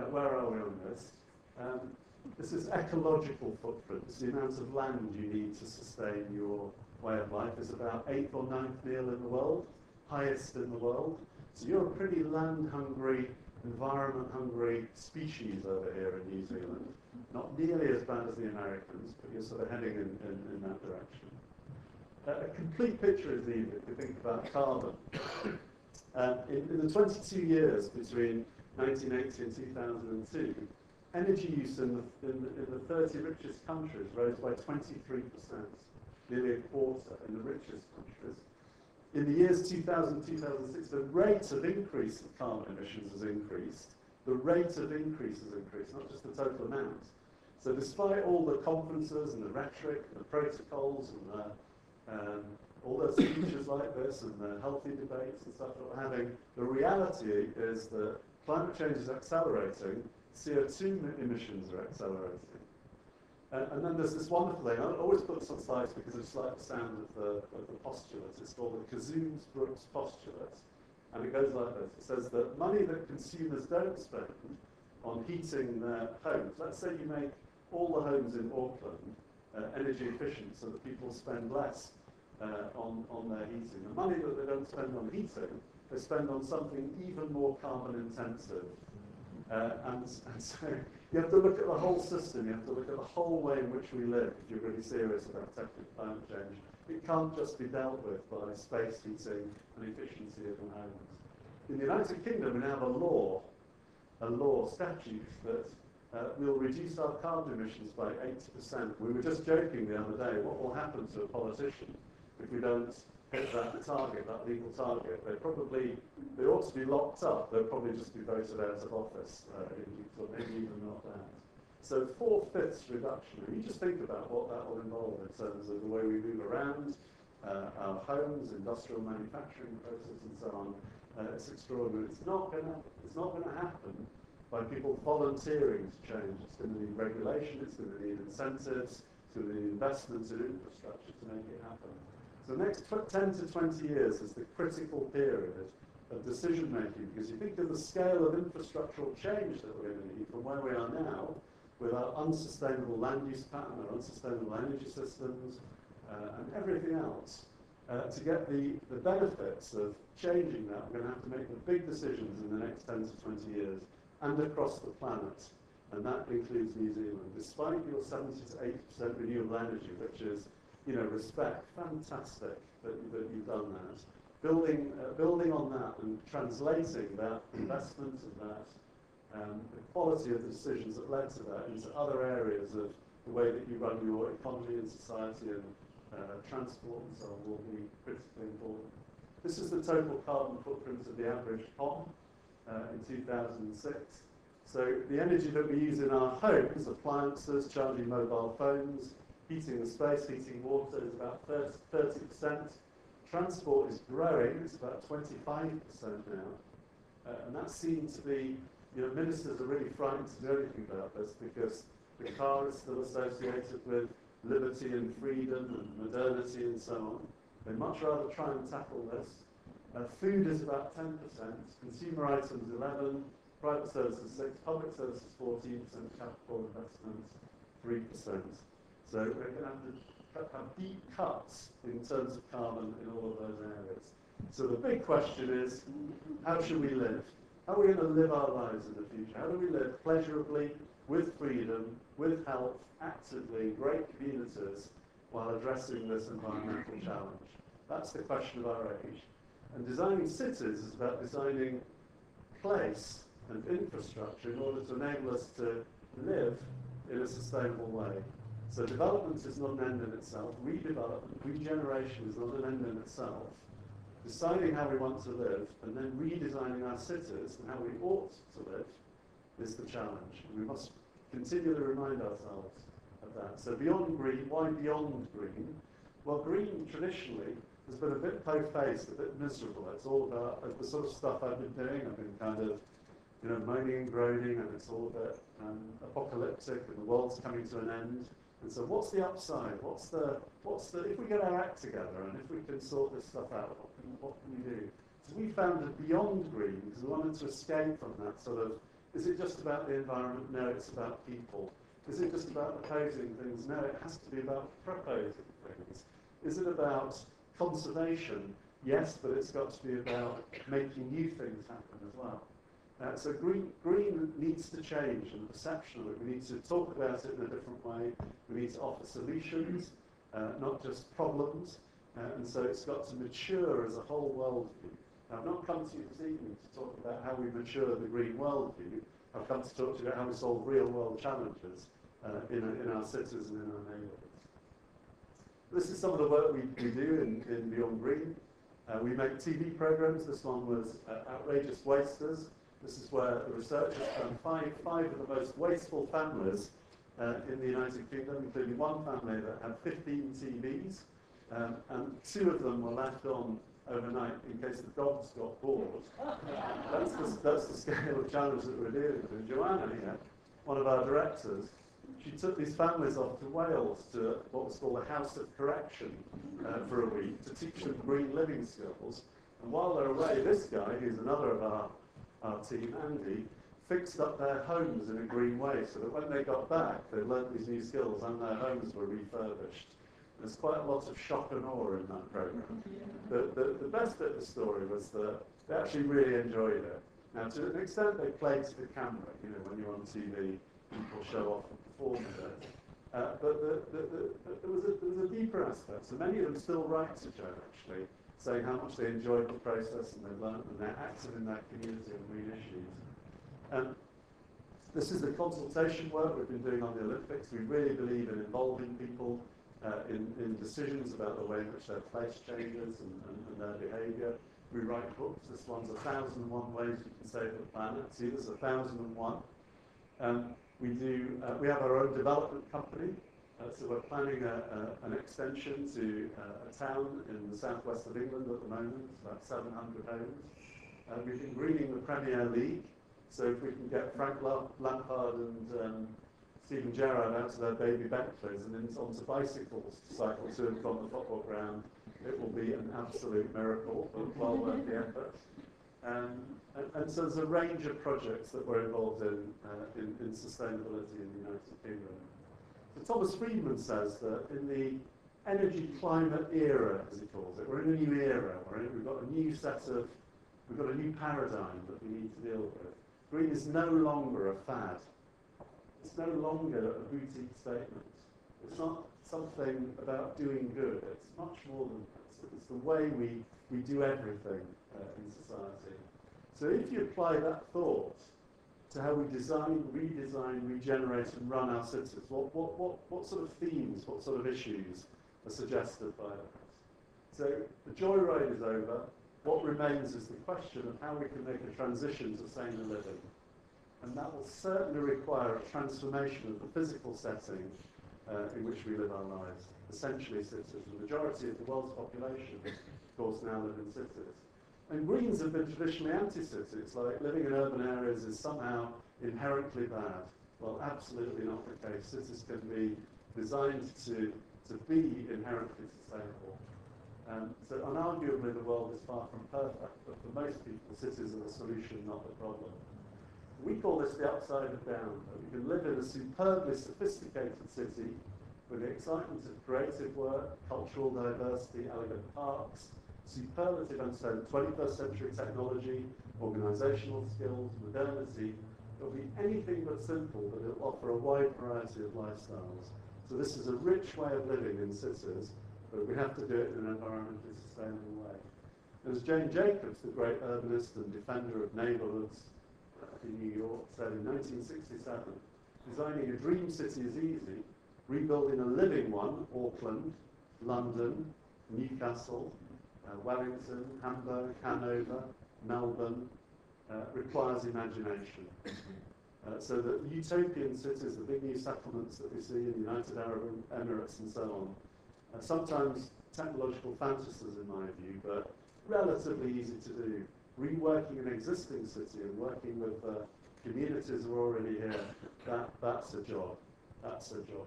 Where are we on this? This is ecological footprint. It's the amount of land you need to sustain your way of life. It's about 8th or 9th meal in the world, highest in the world. So you're a pretty land-hungry, environment-hungry species over here in New Zealand. Not nearly as bad as the Americans, but you're sort of heading in that direction. A complete picture is needed if you think about carbon. In the 22 years between 1980 and 2002, energy use in the 30 richest countries rose by 23%, nearly a quarter in the richest countries. In the years 2000-2006, the rate of increase of carbon emissions has increased. The rate of increase has increased, not just the total amount. So despite all the conferences and the rhetoric, and the protocols, and all those features like this, and the healthy debates and stuff that we're having, the reality is that climate change is accelerating, CO2 emissions are accelerating. And then there's this wonderful thing. I always put this on slides because I just like the sound of the postulate. It's called the Cazooms-Brooks postulate. And it goes like this. It says that money that consumers don't spend on heating their homes, let's say you make all the homes in Auckland energy efficient so that people spend less on their heating. The money that they don't spend on heating, they spend on something even more carbon intensive. And so you have to look at the whole system, you have to look at the whole way in which we live if you're really serious about tackling climate change. It can't just be dealt with by space heating and efficiency of the homes. In the United Kingdom, we now have a law statute that will reduce our carbon emissions by 80%. We were just joking the other day, what will happen to a politician if we don't hit that target, that legal target? They ought to be locked up. They'll probably just be voted out of office, maybe even not that. So 4/5 reduction. And you just think about what that will involve in terms of the way we move around, our homes, industrial manufacturing process, and so on. It's extraordinary. It's not going to happen by people volunteering to change. It's going to need regulation. It's going to need incentives. It's going to need investments in infrastructure to make it happen. So the next 10 to 20 years is the critical period of decision making, because you think of the scale of infrastructural change that we're going to need from where we are now, with our unsustainable land use pattern, our unsustainable energy systems, and everything else. To get the benefits of changing that, we're going to have to make the big decisions in the next 10 to 20 years, and across the planet. And that includes New Zealand. Despite your 70 to 80% renewable energy, which is, respect, fantastic that you've done that. Building on that and translating that investment and that the quality of the decisions that led to that into other areas of the way that you run your economy and society and transport and so on will be critically important. This is the total carbon footprint of the average home in 2006. So the energy that we use in our homes, appliances, charging mobile phones, heating the space, heating water is about 30%. Transport is growing, it's about 25% now. And that seems to be, ministers are really frightened to do anything about this because the car is still associated with liberty and freedom and modernity and so on. They'd much rather try and tackle this. Food is about 10%, consumer items 11%, private services 6%, public services 14%, capital investments 3%. So we're going to have deep cuts in terms of carbon in all of those areas. So the big question is, how should we live? How are we going to live our lives in the future? How do we live pleasurably, with freedom, with health, actively, great communities, while addressing this environmental challenge? That's the question of our age. And designing cities is about designing place and infrastructure in order to enable us to live in a sustainable way. So development is not an end in itself. Redevelopment, regeneration is not an end in itself. Deciding how we want to live and then redesigning our cities and how we ought to live is the challenge. We must continually remind ourselves of that. So beyond green, why beyond green? Well, green traditionally has been a bit po-faced, a bit miserable. It's all about the sort of stuff I've been doing. I've been kind of, moaning and groaning, and it's all a bit apocalyptic, and the world's coming to an end. And so what's the upside? What's the, if we get our act together and if we can sort this stuff out, what can we do? So we founded Beyond Green because we wanted to escape from that sort of Is it just about the environment? No, it's about people. Is it just about opposing things? No, it has to be about proposing things. Is it about conservation? Yes, but it's got to be about making new things happen as well. So green needs to change, and the perception of it. We need to talk about it in a different way. We need to offer solutions, not just problems. And so it's got to mature as a whole worldview. Now, I've not come to you this evening to talk about how we mature the green worldview. I've come to talk to you about how we solve real-world challenges in our cities and in our neighbourhoods. This is some of the work we do in Beyond Green. We make TV programmes. This one was Outrageous Wasters. This is where the researchers found five of the most wasteful families in the United Kingdom, including one family that had 15 TVs, and 2 of them were left on overnight in case the dogs got bored. That's the scale of challenge that we're dealing with. And Joanna here, one of our directors, she took these families off to Wales to what was called a house of correction for a week to teach them green living skills. And while they're away, this guy, who's another of our team, Andy, fixed up their homes in a green way so that when they got back, they learnt these new skills and their homes were refurbished. There's quite a lot of shock and awe in that programme. The best bit of the story was that they actually really enjoyed it. Now, to an extent, they played to the camera. You know, when you're on TV, people show off and perform with it. But there was a deeper aspect. So many of them still write to Jo, actually, saying how much they enjoyed the process and they learned and they're active in their community on green issues. This is the consultation work we've been doing on the Olympics. We really believe in involving people in decisions about the way in which their place changes and their behaviour. We write books. This one's 1,001 Ways You Can Save the Planet. See, there's 1,001. We have our own development company. So we're planning an extension to a town in the southwest of England at the moment. It's about 700 homes. We've been greening the Premier League. So if we can get Frank Lampard and Steven Gerrard out to their baby Bentleys and then onto bicycles to cycle to and from the football ground, it will be an absolute miracle, but well worth the effort. And so there's a range of projects that we're involved in sustainability in the United Kingdom. So Thomas Friedman says that in the energy climate era, as he calls it, we're in a new era. We've got a new paradigm that we need to deal with. Green is no longer a fad. It's no longer a boutique statement. It's not something about doing good. It's much more than that. It's the way we do everything in society. So if you apply that thought to how we design, redesign, regenerate and run our cities, what sort of themes, what sort of issues are suggested by that? So the joyride is over. What remains is the question of how we can make a transition to sustainable living. And that will certainly require a transformation of the physical setting in which we live our lives. Essentially cities. The majority of the world's population, of course, now live in cities. And Greens have been traditionally anti-city. It's like living in urban areas is somehow inherently bad. Well, absolutely not the case. Cities can be designed to be inherently sustainable. So unarguably the world is far from perfect, but for most people, cities are the solution, not the problem. We call this the upside of down. We can live in a superbly sophisticated city with the excitement of creative work, cultural diversity, elegant parks, superlative and so 21st century technology, organisational skills, modernity. It'll be anything but simple, but it'll offer a wide variety of lifestyles. So this is a rich way of living in cities, but we have to do it in an environmentally sustainable way. And as Jane Jacobs, the great urbanist and defender of neighbourhoods in New York, said in 1967, designing a dream city is easy, rebuilding a living one, Auckland, London, Newcastle, Wellington, Hamburg, Hanover, Melbourne, requires imagination. So that utopian cities, the big new settlements that we see in the United Arab Emirates and so on, sometimes technological fantasies in my view, but relatively easy to do. Reworking an existing city and working with communities who are already here, that's a job. That's a job.